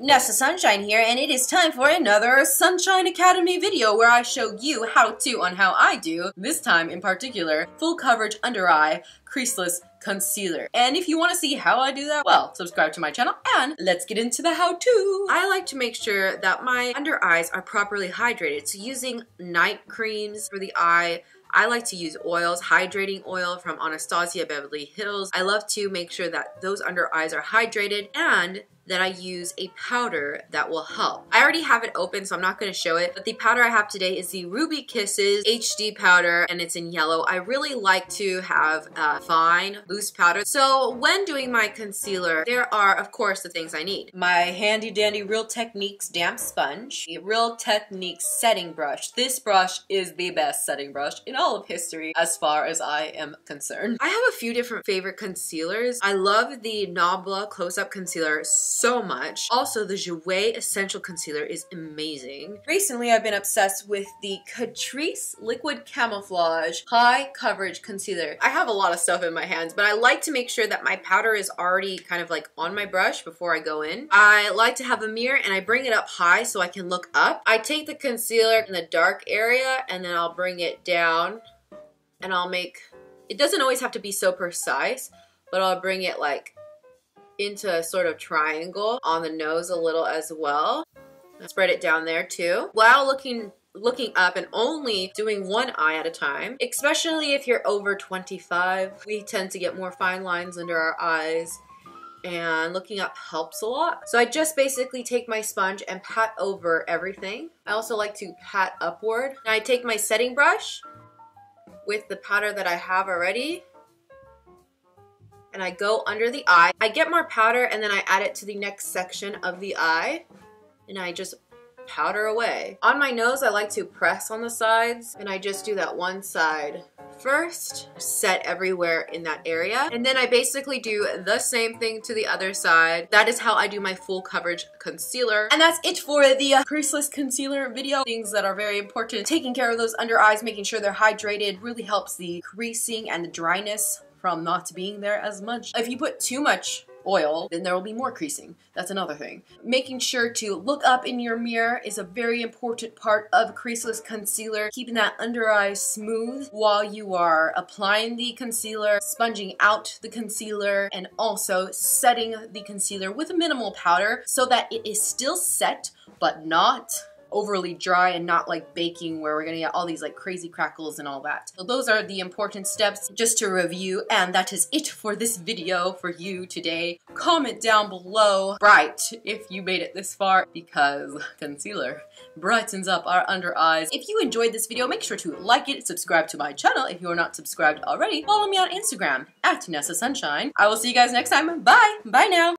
Nessa Sunshine here, and it is time for another Sunshine Academy video where I show you how to on how I do, this time in particular, full coverage under eye creaseless concealer. And if you want to see how I do that, well, subscribe to my channel and let's get into the how-to. I like to make sure that my under eyes are properly hydrated, so using night creams for the eye. I like to use oils, hydrating oil from Anastasia Beverly Hills. I love to make sure that those under eyes are hydrated and that I use a powder that will help. I already have it open, so I'm not going to show it, but the powder I have today is the Ruby Kisses HD powder, and it's in yellow. I really like to have a fine, loose powder. So when doing my concealer, there are, of course, the things I need. My handy dandy Real Techniques damp sponge, the Real Techniques setting brush. This brush is the best setting brush in all of history as far as I am concerned. I have a few different favorite concealers. I love the Nabla Close-Up Concealer so much. Also, the Jouer Essential Concealer is amazing. Recently, I've been obsessed with the Catrice Liquid Camouflage High Coverage Concealer. I have a lot of stuff in my hands, but I like to make sure that my powder is already kind of like on my brush before I go in. I like to have a mirror and I bring it up high so I can look up. I take the concealer in the dark area and then I'll bring it down and I'll make, it doesn't always have to be so precise, but I'll bring it like into a sort of triangle on the nose a little as well. I'll spread it down there too, while looking up and only doing one eye at a time. Especially if you're over 25, we tend to get more fine lines under our eyes, and looking up helps a lot. So I just basically take my sponge and pat over everything. I also like to pat upward. Now I take my setting brush with the powder that I have already, and I go under the eye. I get more powder and then I add it to the next section of the eye and I just powder away. On my nose, I like to press on the sides and I just do that one side first, set everywhere in that area, and then I basically do the same thing to the other side. That is how I do my full coverage concealer. And that's it for the creaseless concealer video. Things that are very important. Taking care of those under eyes, making sure they're hydrated really helps the creasing and the dryness from not being there as much. If you put too much oil, then there will be more creasing. That's another thing. Making sure to look up in your mirror is a very important part of creaseless concealer. Keeping that under eye smooth while you are applying the concealer, sponging out the concealer, and also setting the concealer with a minimal powder so that it is still set but not overly dry and not like baking where we're gonna get all these like crazy crackles and all that. So those are the important steps just to review, and that is it for this video for you today. Comment down below bright if you made it this far, because concealer brightens up our under eyes. If you enjoyed this video, make sure to like it, subscribe to my channel if you are not subscribed already, follow me on Instagram at Nessa Sunshine. I will see you guys next time. Bye! Bye now!